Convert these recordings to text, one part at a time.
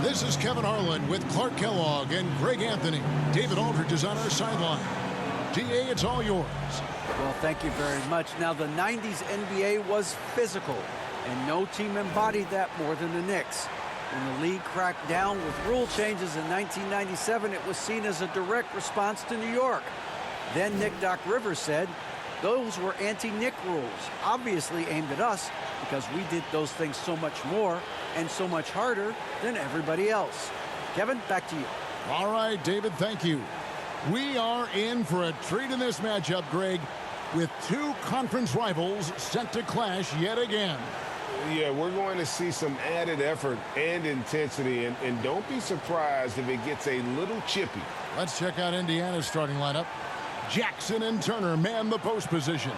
This is Kevin Harlan with Clark Kellogg and Greg Anthony. David Aldridge is on our sideline. DA, it's all yours. Well, thank you very much. Now, the 90s NBA was physical, and no team embodied that more than the Knicks. When the league cracked down with rule changes in 1997, it was seen as a direct response to New York. Then Nick Doc Rivers said, those were anti-Nick rules, obviously aimed at us because we did those things so much more and so much harder than everybody else. Kevin, back to you. All right, David, thank you. We are in for a treat in this matchup, Greg, with two conference rivals set to clash yet again. Yeah, we're going to see some added effort and intensity, and don't be surprised if it gets a little chippy. Let's check out Indiana's starting lineup. Jackson and Turner man the post positions.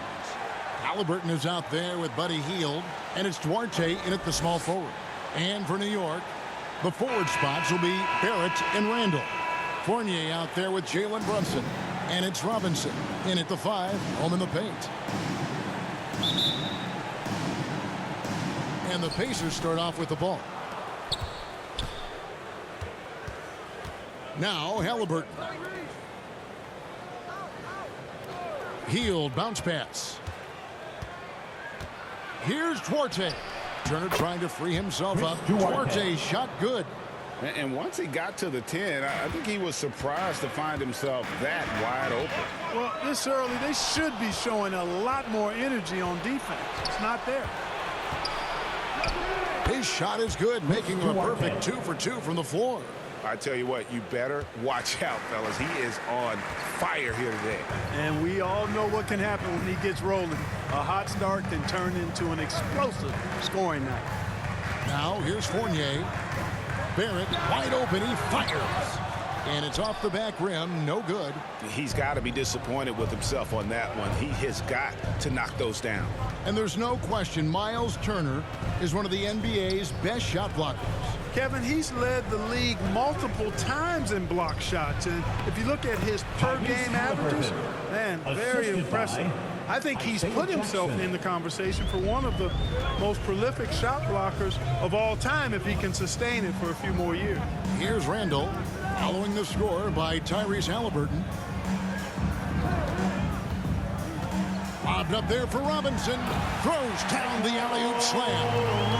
Halliburton is out there with Buddy Hield, and it's Duarte in at the small forward. And for New York, the forward spots will be Barrett and Randall. Fournier out there with Jalen Brunson, and it's Robinson in at the 5, home in the paint. And the Pacers start off with the ball. Now Halliburton. Hield, bounce pass. Here's Duarte. Turner trying to free himself up. Duarte shot good. And once he got to the 10, I think he was surprised to find himself that wide open. Well, this early, they should be showing a lot more energy on defense. It's not there. His shot is good, making him a perfect 2 for 2 from the floor. I tell you what, you better watch out, fellas. He is on fire here today. And we all know what can happen when he gets rolling. A hot start can turn into an explosive scoring night. Now here's Fournier. Barrett wide open, he fires. And it's off the back rim, no good. He's got to be disappointed with himself on that one. He has got to knock those down. And there's no question Miles Turner is one of the NBA's best shot blockers. Kevin, he's led the league multiple times in block shots. And if you look at his per-game averages, man, very impressive. I think he's put himself in the conversation for one of the most prolific shot blockers of all time if he can sustain it for a few more years. Here's Randall, following the score by Tyrese Halliburton. Lobbed up there for Robinson. Throws down the alley-oop slam.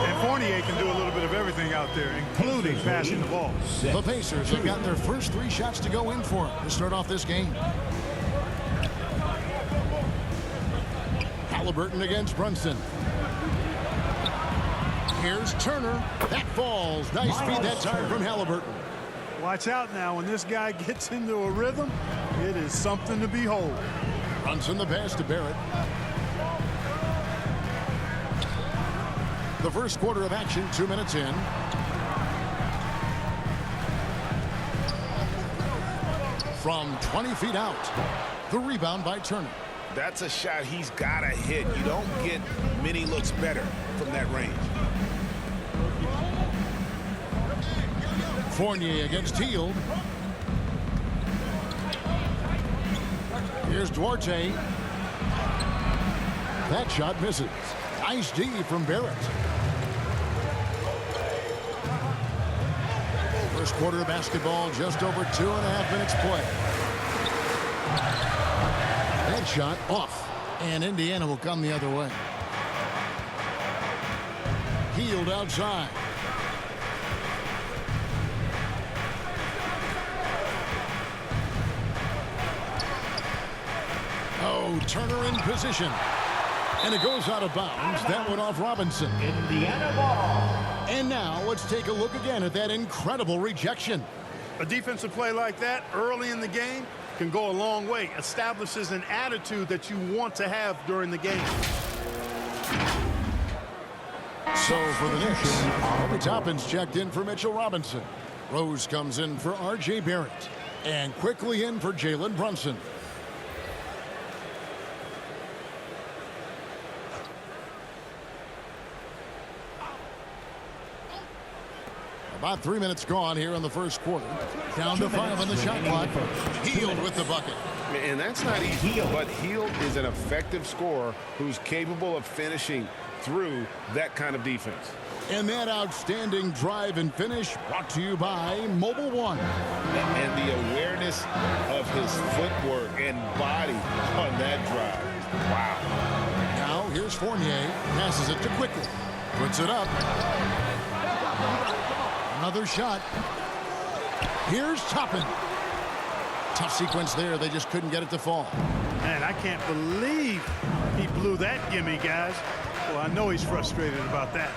And Fournier can do a little bit of everything out there, including passing the ball. The Pacers have got their first 3 shots to go in for him to start off this game. Halliburton against Brunson. Here's Turner. That falls. Nice feed that time from Halliburton. Watch out now. When this guy gets into a rhythm, it is something to behold. Brunson the pass to Barrett. The first quarter of action, 2 minutes in. From 20 feet out. The rebound by Turner. That's a shot he's got to hit. You don't get many looks better from that range. Fournier against Hield. Here's Duarte. That shot misses. Nice D from Barrett. First quarter of basketball, just over 2.5 minutes play. That shot off, and Indiana will come the other way. Hield outside. Oh, Turner in position. And it goes out of bounds. That went off Robinson. Indiana ball. And now let's take a look again at that incredible rejection. A defensive play like that early in the game can go a long way. Establishes an attitude that you want to have during the game. So for the Knicks, Obi Toppin's checked in for Mitchell Robinson. Rose comes in for R.J. Barrett. And quickly in for Jalen Brunson. About 3 minutes gone here in the first quarter. Down to 5 on the shot clock. Hield with the bucket. And that's not easy, but Hield is an effective scorer who's capable of finishing through that kind of defense. And that outstanding drive and finish brought to you by Mobile One. And the awareness of his footwork and body on that drive. Wow. Now here's Fournier. Passes it to Quickly. Puts it up. Another shot. Here's Toppin. Tough sequence there. They just couldn't get it to fall. Man, I can't believe he blew that gimme, guys. Well, I know he's frustrated about that.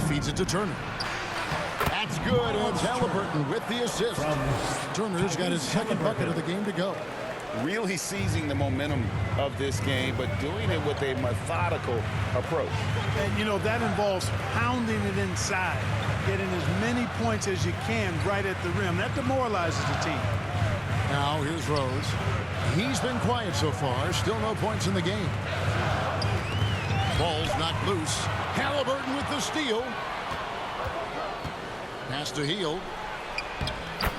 Feeds it to Turner. That's good. And Halliburton with the assist. Turner's got his second bucket of the game to go. Really seizing the momentum of this game, but doing it with a methodical approach. And, you know, that involves pounding it inside, getting as many points as you can right at the rim. That demoralizes the team. Now here's Rose. He's been quiet so far. Still no points in the game. Ball's knocked loose. Halliburton with the steal. Pass to Hield.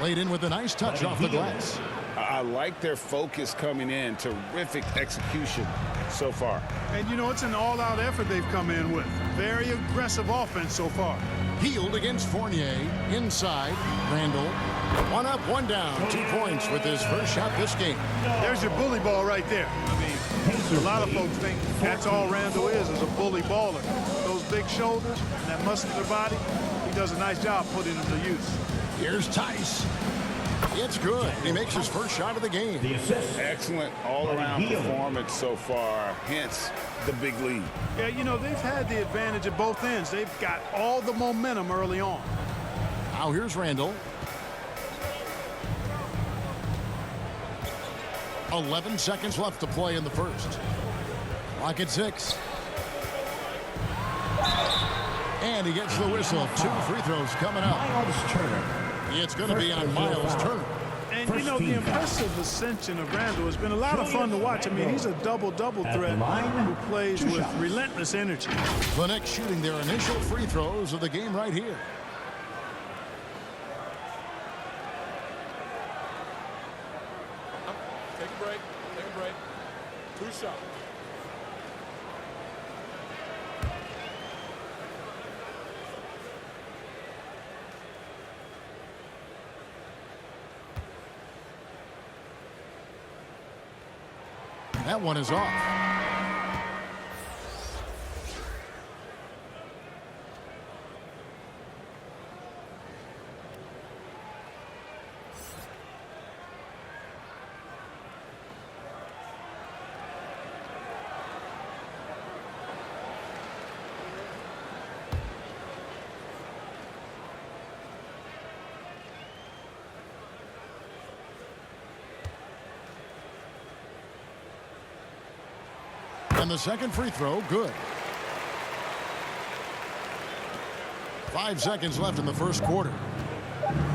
Laid in with a nice touch off the glass. I like their focus coming in. Terrific execution so far. And, you know, it's an all-out effort they've come in with. Very aggressive offense so far. Hield against Fournier. Inside. Randall. One up, one down. 2 points with his first shot this game. There's your bully ball right there. I mean, a lot of folks think that's all Randall is a bully baller. Those big shoulders and that muscular body, he does a nice job putting them to use. Here's Tice. It's good. He makes his first shot of the game. Excellent all-around performance so far, hence the big lead. Yeah, you know, they've had the advantage at both ends. They've got all the momentum early on. Now here's Randall. 11 seconds left to play in the first. Clock at 6. And he gets the whistle. 2 free throws coming up. It's going to be on Miles Turner. And, you know, the impressive ascension of Randall has been a lot of fun to watch. I mean, he's a double-double threat who plays with relentless energy. The Knicks shooting their initial free throws of the game right here. Take a break. Take a break. 2 shots. That one is off. And the second free throw, good. 5 seconds left in the first quarter.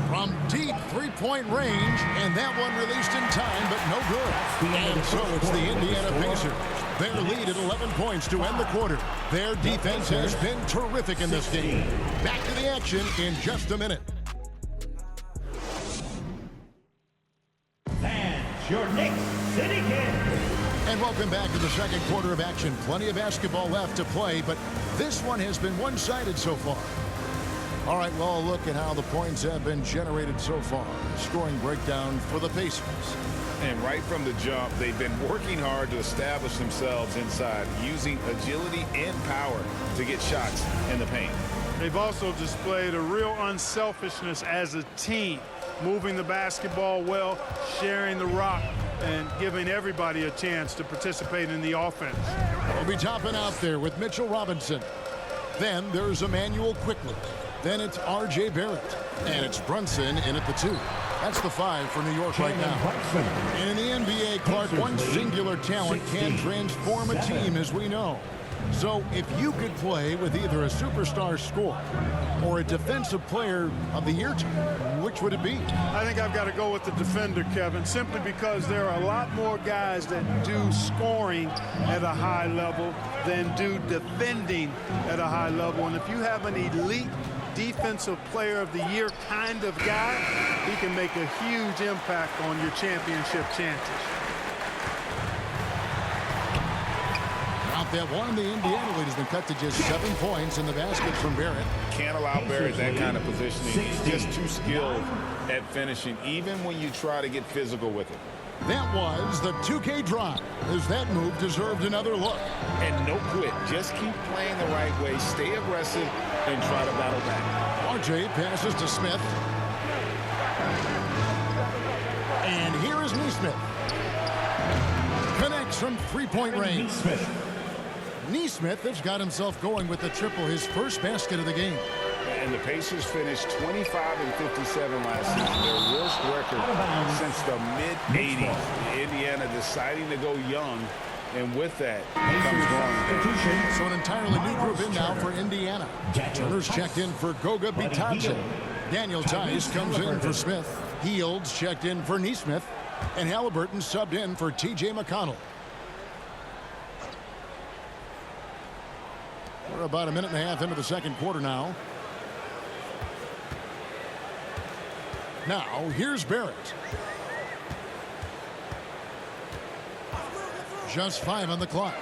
From deep three-point range, and that one released in time, but no good. And so it's the Indiana Pacers. Their lead at 11 points to end the quarter. Their defense has been terrific in this game. Back to the action in just a minute. And your Knicks City Kings. And welcome back to the second quarter of action. Plenty of basketball left to play, but this one has been one-sided so far. All right, well, a look at how the points have been generated so far. Scoring breakdown for the Pacers. And right from the jump, they've been working hard to establish themselves inside, using agility and power to get shots in the paint. They've also displayed a real unselfishness as a team, moving the basketball well, sharing the rock, and giving everybody a chance to participate in the offense. We'll be topping out there with Mitchell Robinson. Then there's Emmanuel Quickly. Then it's R.J. Barrett. And it's Brunson in at the 2. That's the 5 for New York right now. And in the NBA, Clark, one singular talent can transform a team, as we know. So if you could play with either a superstar scorer or a defensive player of the year team, which would it be? I think I've got to go with the defender, Kevin, simply because there are a lot more guys that do scoring at a high level than do defending at a high level. And if you have an elite defensive player of the year kind of guy, he can make a huge impact on your championship chances. with that one. The Indiana lead has been cut to just 7 points in the basket from Barrett. Can't allow Barrett that kind of positioning. He's just too skilled at finishing, even when you try to get physical with it. That was the 2K drive, as that move deserved another look. And no quit. Just keep playing the right way. Stay aggressive and try to battle back. RJ passes to Smith. And here is Neesmith. Connects from three-point range. Neesmith has got himself going with the triple, his first basket of the game. And the Pacers finished 25 and 57 last season, their worst record since the mid-'80s. Indiana deciding to go young, and with that comes growing. So an entirely new group in now for Indiana. Turner's checked in for Goga Bitadze. Daniel Tice comes in for Smith. Heald's checked in for Neesmith. And Halliburton subbed in for T.J. McConnell. We're about a minute and a half into the second quarter now. Now, here's Barrett. Just 5 on the clock.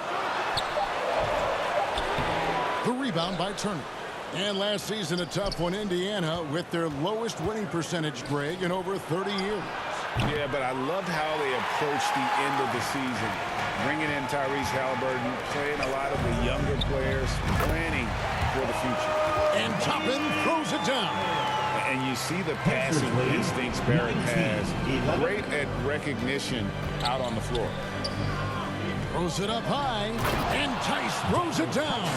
The rebound by Turner. And last season, a tough one, Indiana, with their lowest winning percentage, Greg, in over 30 years. Yeah, but I loved how they approached the end of the season. Bringing in Tyrese Halliburton, playing a lot of the younger players, planning for the future. And Toppin throws it down. And you see the passing instincts Barrett has. Great at recognition out on the floor. Throws it up high, and Tice throws it down.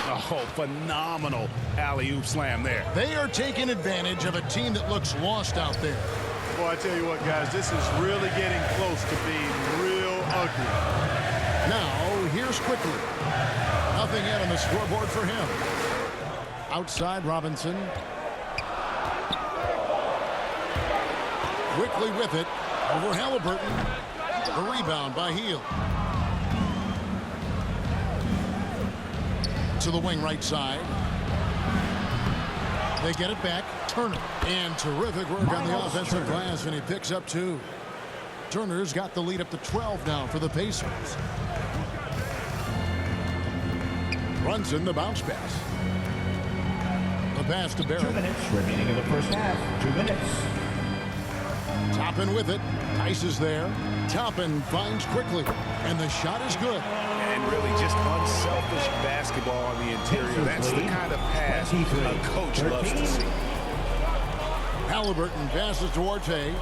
Oh, phenomenal alley-oop slam there. They are taking advantage of a team that looks lost out there. Boy, I tell you what, guys, this is really getting close to being real ugly. Now, here's Quickly. Nothing yet on the scoreboard for him. Outside, Robinson. Quickly with it. Over Halliburton. The rebound by Hield. To the wing right side. They get it back. Turner. And terrific work on the offensive glass, and he picks up 2. Turner's got the lead up to 12 now for the Pacers. Brunson, the bounce pass. The pass to Barrett. 2 minutes remaining in the first half. 2 minutes. Toppin with it. Tice is there. Toppin finds Quickly. And the shot is good. And really just unselfish basketball on the interior. That's the kind of pass a coach loves to see. Halliburton passes to Arte.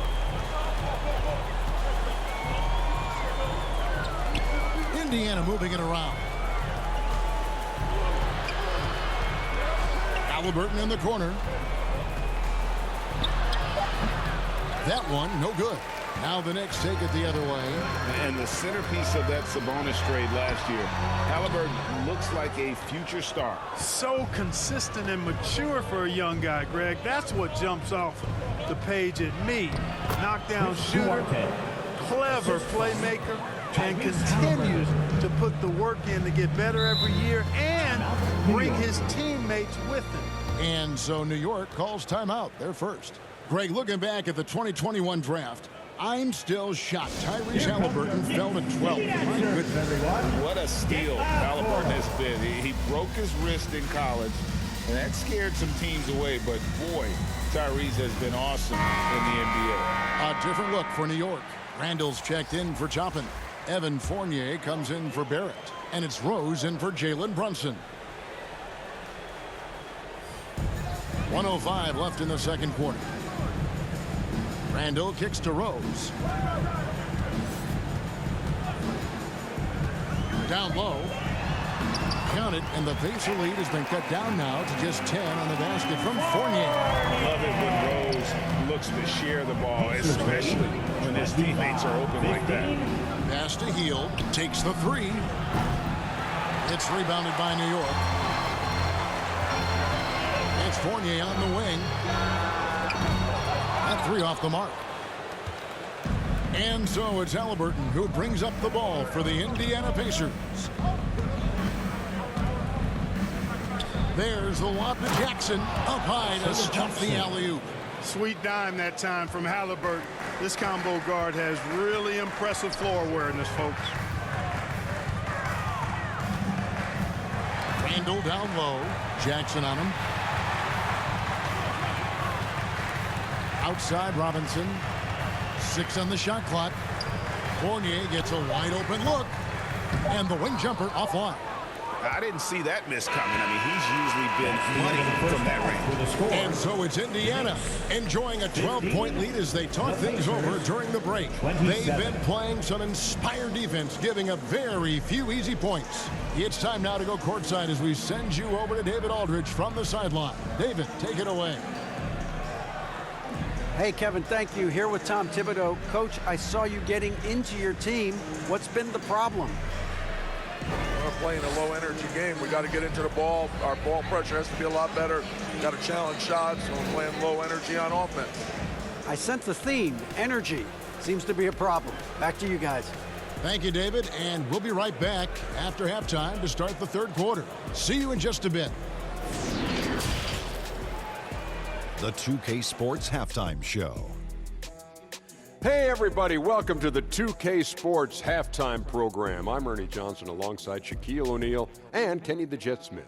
Indiana moving it around. Halliburton in the corner. That one, no good. Now the Knicks take it the other way. And the centerpiece of that Sabonis trade last year, Halliburton looks like a future star. So consistent and mature for a young guy, Greg. That's what jumps off the page at me. Knockdown shooter, clever playmaker, and continues to put the work in to get better every year and bring his teammates with him. And so New York calls timeout. They're first. Greg, looking back at the 2021 draft, I'm still shocked. Tyrese Halliburton fell to 12. My goodness. What a steal Halliburton has been. He broke his wrist in college, and that scared some teams away. But, boy, Tyrese has been awesome in the NBA. A different look for New York. Randall's checked in for Toppin. Evan Fournier comes in for Barrett. And it's Rose in for Jalen Brunson. 1:05 left in the second quarter. Randall kicks to Rose. Down low. Count it, and the Pacer lead has been cut down now to just 10 on the basket from Fournier. Love it when Rose looks to share the ball, especially when his teammates are open like that. Pass to Hield. Takes the 3. It's rebounded by New York. It's Fournier on the wing. That 3 off the mark. And so it's Halliburton who brings up the ball for the Indiana Pacers. There's the lob to Jackson. Up high to stuff the alley-oop. Sweet dime that time from Halliburton. This combo guard has really impressive floor awareness, folks. Randall down low. Jackson on him. Outside Robinson. 6 on the shot clock. Fournier gets a wide open look. And the wing jumper offline. I didn't see that miss coming. I mean, he's usually been money from that range. And so it's Indiana enjoying a 12-point lead as they talk things over during the break. They've been playing some inspired defense, giving up very few easy points. It's time now to go courtside as we send you over to David Aldridge from the sideline. David, take it away. Hey, Kevin, thank you. Here with Tom Thibodeau. Coach, I saw you getting into your team. What's been the problem? We're playing a low-energy game. We got to get into the ball. Our ball pressure has to be a lot better. Got to challenge shots, and we're playing low energy on offense. I sense the theme. Energy seems to be a problem. Back to you guys. Thank you, David, and we'll be right back after halftime to start the third quarter. See you in just a bit. The 2K Sports Halftime Show. Hey everybody, welcome to the 2K Sports Halftime Program. I'm Ernie Johnson alongside Shaquille O'Neal and Kenny the Jet Smith.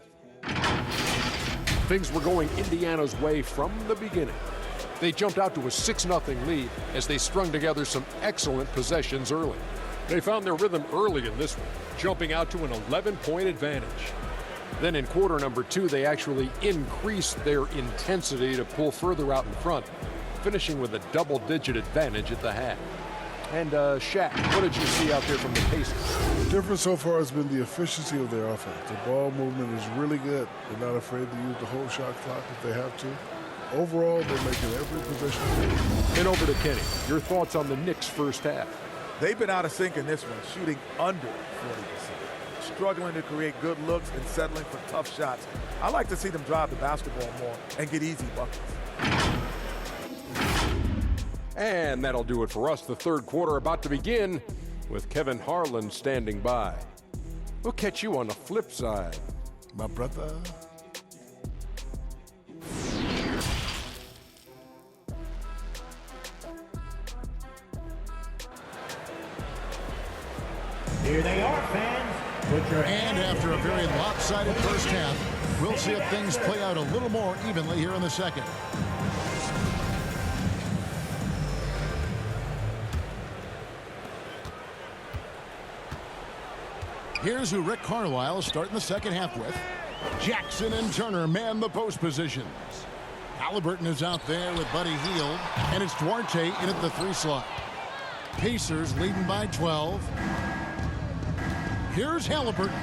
Things were going Indiana's way from the beginning. They jumped out to a 6-0 lead as they strung together some excellent possessions early. They found their rhythm early in this one, jumping out to an 11-point advantage. Then in quarter number 2, they actually increased their intensity to pull further out in front, finishing with a double-digit advantage at the half. And Shaq, what did you see out there from the Pacers? The difference so far has been the efficiency of their offense. The ball movement is really good. They're not afraid to use the whole shot clock if they have to. Overall, they're making every possession. And over to Kenny. Your thoughts on the Knicks' first half? They've been out of sync in this one, shooting under 40%. Struggling to create good looks and settling for tough shots. I like to see them drive the basketball more and get easy buckets. And that'll do it for us. The third quarter about to begin with Kevin Harlan standing by. We'll catch you on the flip side. My brother. Here they are, fans. And after a very lopsided first half, we'll see if things play out a little more evenly here in the second. Here's who Rick Carlisle is starting the second half with. Jackson and Turner man the post positions. Halliburton is out there with Buddy Hield, and it's Duarte in at the 3 slot. Pacers leading by 12. Here's Halliburton,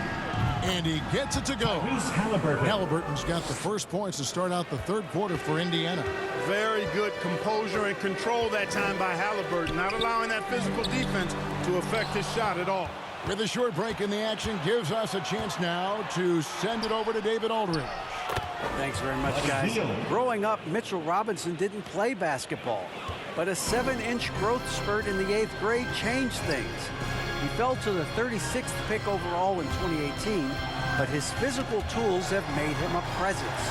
and he gets it to go. Halliburton's got the first points to start out the third quarter for Indiana. Very good composure and control that time by Halliburton, not allowing that physical defense to affect his shot at all. With a short break in the action, gives us a chance now to send it over to David Aldridge. Thanks very much, guys. Growing up, Mitchell Robinson didn't play basketball, but a 7-inch growth spurt in the 8th grade changed things. He fell to the 36th pick overall in 2018, but his physical tools have made him a presence.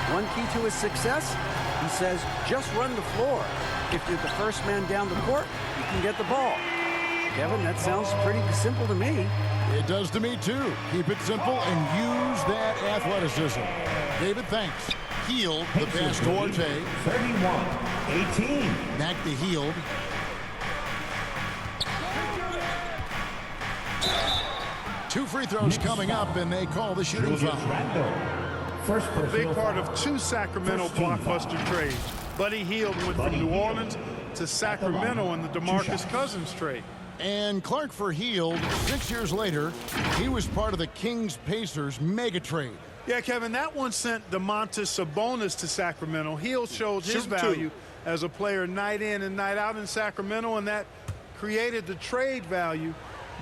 One key to his success, he says, just run the floor. If you're the first man down the court, you can get the ball. Kevin, that sounds pretty simple to me. It does to me, too. Keep it simple and use that athleticism. David, thanks. Hield, the pass to Duarte. 31-18. Back to Hield. Two free throws coming up, and they call the shooting foul. A big part of 2 Sacramento blockbuster trades. Buddy Hield went from New Orleans to Sacramento in the DeMarcus Cousins trade. And Clark for Hield, 6 years later, he was part of the Kings-Pacers mega trade. Yeah, Kevin, that one sent Domantas Sabonis to Sacramento. Hield showed his value as a player night in and night out in Sacramento, and that created the trade value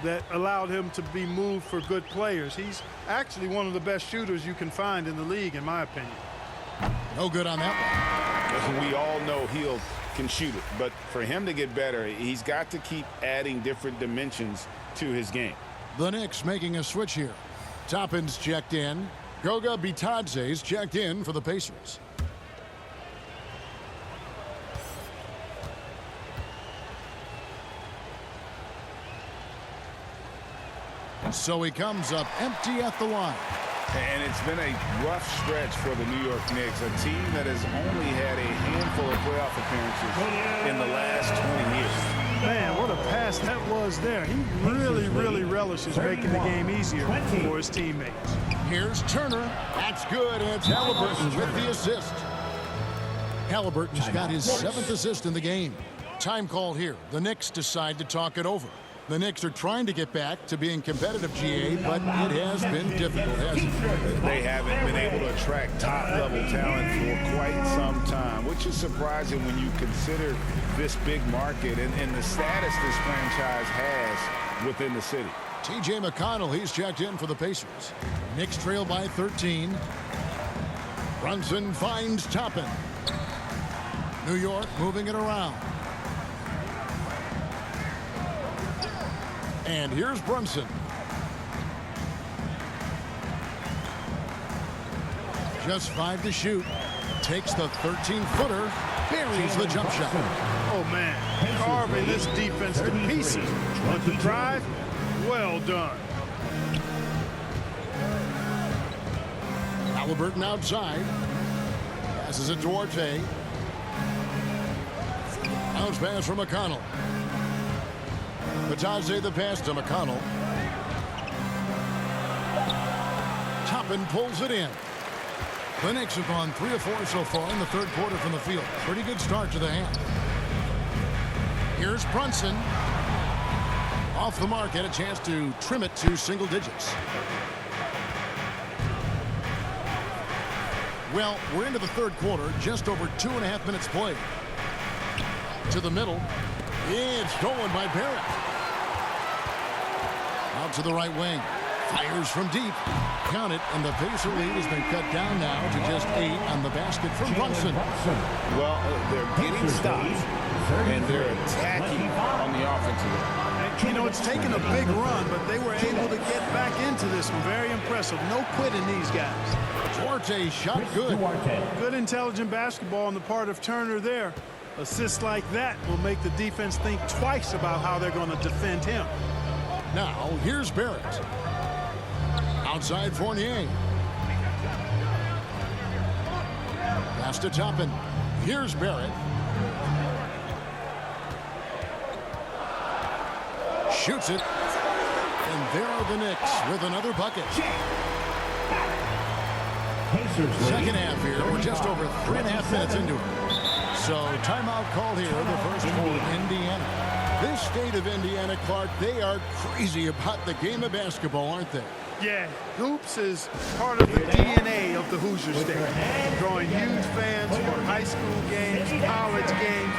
that allowed him to be moved for good players. He's actually one of the best shooters you can find in the league, in my opinion. No good on that one. We all know Hield can shoot it, but for him to get better, he's got to keep adding different dimensions to his game. The Knicks making a switch here. Toppin's checked in. Goga Bitadze's checked in for the Pacers. So he comes up empty at the line. And it's been a rough stretch for the New York Knicks, a team that has only had a handful of playoff appearances in the last 20 years. Man, what a pass that was there. He really relishes making the game easier for his teammates. Here's Turner. That's good, and it's Halliburton with the assist. Halliburton's got his 7th assist in the game. Time call here. The Knicks decide to talk it over. The Knicks are trying to get back to being competitive, GA, but it has been difficult, hasn't it? They haven't been able to attract top-level talent for quite some time, which is surprising when you consider this big market and the status this franchise has within the city. T.J. McConnell, he's checked in for the Pacers. Knicks trail by 13. Brunson finds Toppin. New York moving it around. And here's Brunson. Just 5 to shoot. Takes the 13-footer. Buries the jump shot. Oh, man. Carving this defense to pieces. But the drive, well done. Halliburton outside. Passes it to Duarte. Bounce pass from McConnell. Batadze the pass to McConnell. Toppin pulls it in. The Knicks have gone 3 of 4 so far in the third quarter from the field. Pretty good start to the half. Here's Brunson. Off the mark, had a chance to trim it to single digits. Well, we're into the third quarter, just over 2.5 minutes played. To the middle. It's stolen by Barrett. Out to the right wing. Fires from deep. Count it, and the Pacer lead has been cut down now to just 8 on the basket from Brunson. Well, they're getting stops, and they're attacking on the offensive end. You know, it's taken a big run, but they were able to get back into this one. Very impressive. No quitting these guys. Duarte shot good. Good intelligent basketball on the part of Turner there. Assists like that will make the defense think twice about how they're going to defend him. Now, here's Barrett. Outside Fournier. Pass to Toppin. Here's Barrett. Shoots it. And there are the Knicks with another bucket. Second half here. We're just over 3.5 minutes into it. So timeout called here, the first for Indiana. This state of Indiana, Clark, they are crazy about the game of basketball, aren't they? Yeah, hoops is part of the DNA of the Hoosier State. Drawing huge fans for high school games, college games.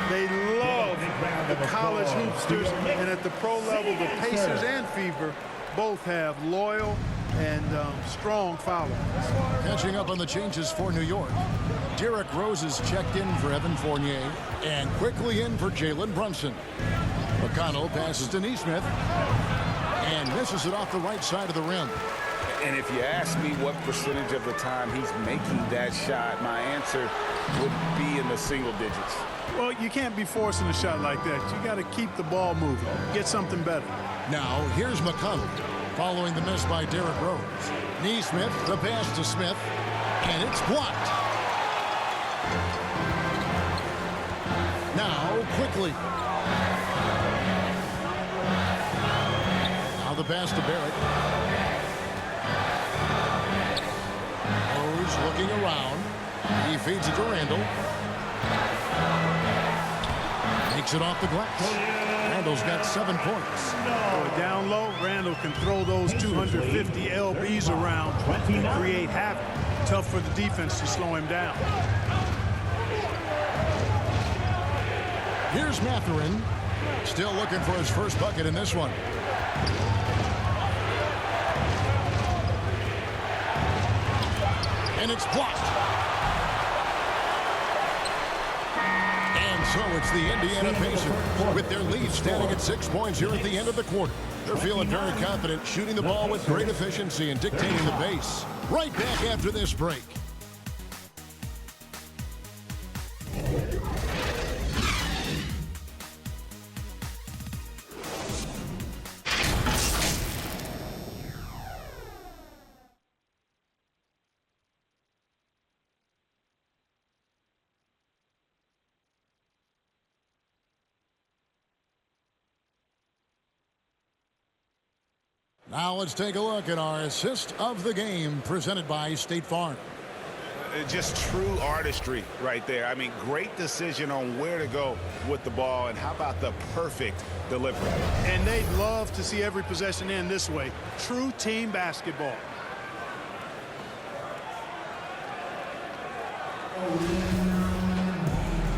They love the college hoopsters, and at the pro level, the Pacers and Fever both have loyal and strong followers. Catching up on the changes for New York. Derrick Rose is checked in for Evan Fournier, and quickly in for Jalen Brunson. McConnell passes to Nesmith, and misses it off the right side of the rim. And if you ask me what percentage of the time he's making that shot, my answer would be in the single digits. Well, you can't be forcing a shot like that. You got to keep the ball moving, get something better. Now, here's McConnell, following the miss by Derrick Rose. Nesmith, the pass to Smith, and it's blocked. Now, quickly. Now the pass to Barrett. Rose looking around. He feeds it to Randall. Takes it off the glass. Randall's got 7 points. Down low, Randall can throw those 250 LBs around and create havoc. Tough for the defense to slow him down. Here's Mathurin. Still looking for his first bucket in this one. And it's blocked. And so it's the Indiana Pacers with their lead standing at 6 points here at the end of the quarter. They're feeling very confident, shooting the ball with great efficiency and dictating the pace. Right back after this break. Now let's take a look at our assist of the game presented by State Farm. Just true artistry right there. I mean, great decision on where to go with the ball, and how about the perfect delivery. And they'd love to see every possession end this way. True team basketball.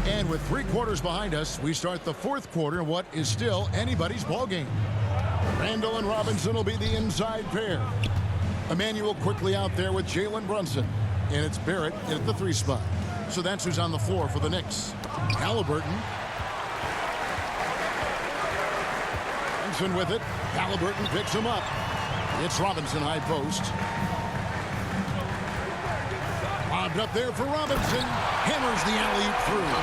And with 3 quarters behind us, we start the 4th quarter in what is still anybody's ball game. Randall and Robinson will be the inside pair. Emmanuel quickly out there with Jalen Brunson. And it's Barrett at the 3 spot. So that's who's on the floor for the Knicks. Halliburton. Brunson with it. Halliburton picks him up. It's Robinson high post. Lobbed up there for Robinson. Hammers the alley-oop through.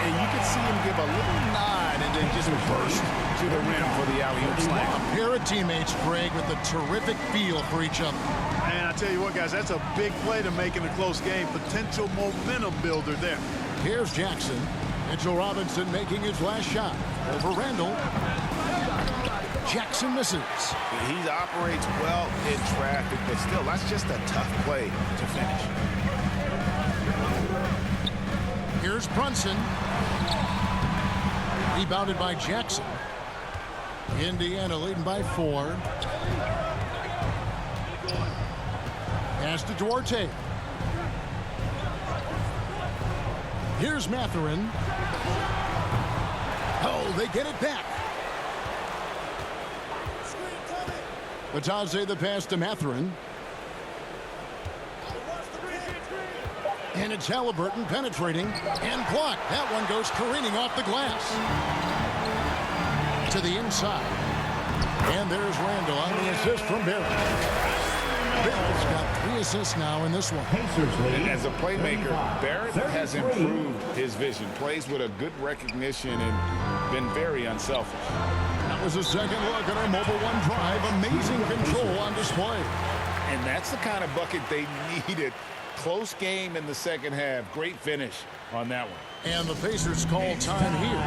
And you can see him give a little nod and then just burst to the rim for the alley-oop slam. A pair of teammates, Greg, with a terrific feel for each other. And I tell you what, guys, that's a big play to make in a close game. Potential momentum builder there. Here's Jackson. Mitchell Robinson making his last shot. Over Randall. Jackson misses. He operates well in traffic, but still, that's just a tough play to finish. Here's Brunson. Rebounded by Jackson. Indiana leading by 4. Pass to Duarte. Here's Mathurin. Oh, they get it back. Batadze the pass to Mathurin. And it's Halliburton penetrating and blocked. That one goes careening off the glass. To the inside. And there's Randall on the assist from Barrett. Barrett's got 3 assists now in this one. As a playmaker, Barrett has improved his vision. Plays with a good recognition and been very unselfish. That was a second look at our Mobile One drive. Amazing control on display. And that's the kind of bucket they needed. Close game in the second half. Great finish on that one. And the Pacers call time here.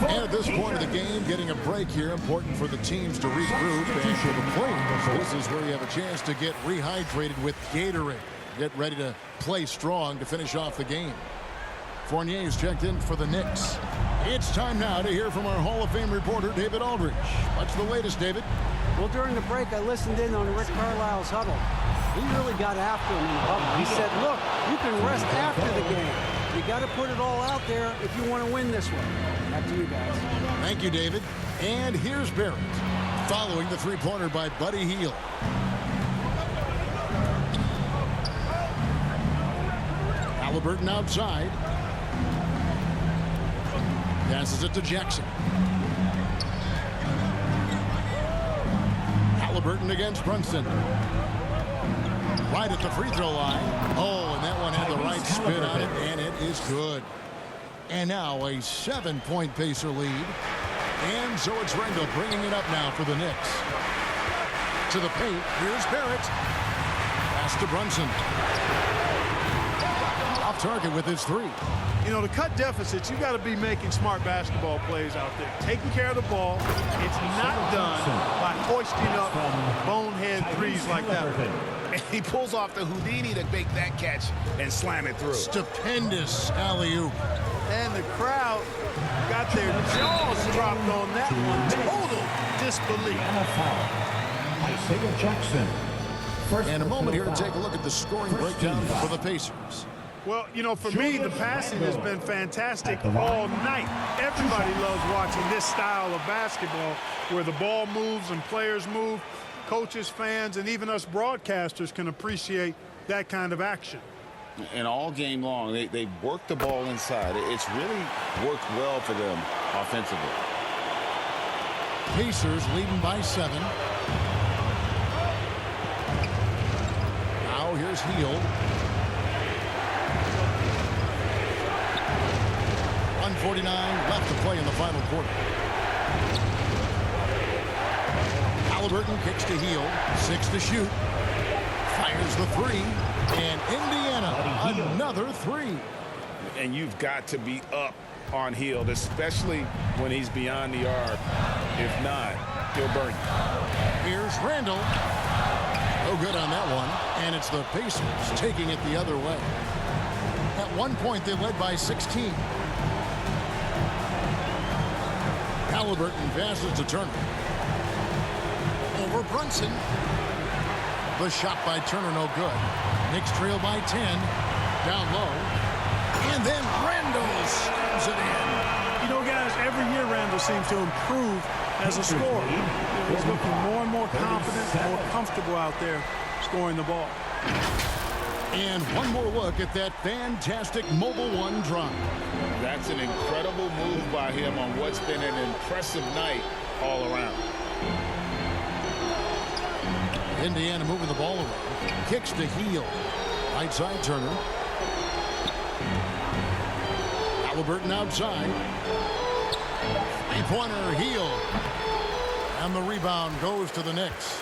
And at this point of the game, getting a break here, important for the teams to regroup. And for the players, this is where you have a chance to get rehydrated with Gatorade. Get ready to play strong to finish off the game. Fournier is checked in for the Knicks. It's time now to hear from our Hall of Fame reporter, David Aldridge. What's the latest, David? Well, during the break, I listened in on Rick Carlisle's huddle. He really got after him in the huddle. He said, look, you can rest after the game. You got to put it all out there if you want to win this one. Back to you guys. Thank you, David. And here's Barrett, following the 3-pointer by Buddy Hield. Halliburton outside. Passes it to Jackson. Halliburton against Brunson. Right at the free throw line. Oh, and that one had the right spin on it, and it is good. And now a 7-point Pacer lead. And so it's Randall bringing it up now for the Knicks. To the paint. Here's Barrett. Pass to Brunson. Off target with his 3. You know, to cut deficits, you got to be making smart basketball plays out there. Taking care of the ball. It's not done by hoisting up bonehead threes like that. And he pulls off the Houdini to make that catch and slam it through. Stupendous alley-oop. And the crowd got their jaws dropped on that one. Total disbelief. Isaiah Jackson. And a moment here to take a look at the scoring breakdown for the Pacers. Well, you know, for me, the passing has been fantastic all night. Everybody loves watching this style of basketball where the ball moves and players move. Coaches, fans, and even us broadcasters can appreciate that kind of action. And all game long, they work the ball inside. It's really worked well for them offensively. Pacers leading by 7. Now here's Hield. 1:49 left to play in the final quarter. Halliburton kicks to Hield. 6 to shoot. Fires the 3. And Indiana, another 3. And you've got to be up on Hield, especially when he's beyond the arc. If not, he'll burn you. Here's Randall. No good on that one. And it's the Pacers taking it the other way. At one point, they led by 16. Halliburton passes to Turner. Over Brunson. The shot by Turner, no good. Knicks trail by 10. Down low. And then Randall slams it in. You know, guys, every year Randall seems to improve as a scorer. He's looking more and more confident, more comfortable out there scoring the ball. And one more look at that fantastic Mobile One drive. That's an incredible move by him on what's been an impressive night all around. Indiana moving the ball away. Kicks to Hield. Right side Turner. Halliburton outside. Three-pointer Hield. And the rebound goes to the Knicks.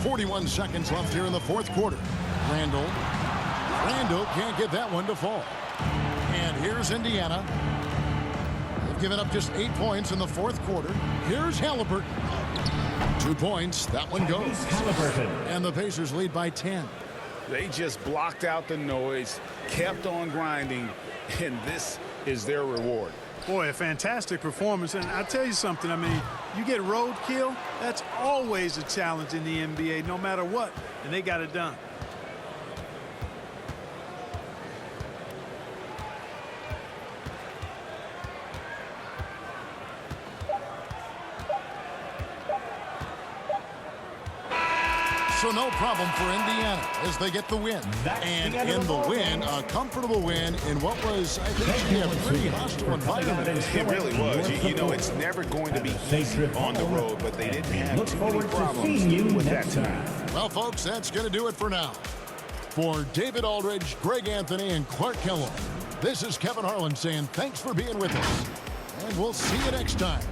41 seconds left here in the fourth quarter. Randall can't get that one to fall. And here's Indiana. They've given up just 8 points in the fourth quarter. Here's Halliburton. 2 points. That one goes. And the Pacers lead by 10. They just blocked out the noise, kept on grinding, and this is their reward. Boy, a fantastic performance. And I'll tell you something, I mean, you get roadkill, that's always a challenge in the NBA, no matter what. And they got it done. So no problem for Indiana as they get the win. And in the win, a comfortable win in what was, I think, a pretty hostile environment. It really was. You know, it's never going to be easy on the road, but they didn't have too many problems with that tonight. Well, folks, that's going to do it for now. For David Aldridge, Greg Anthony, and Clark Kellogg, this is Kevin Harlan saying thanks for being with us. And we'll see you next time.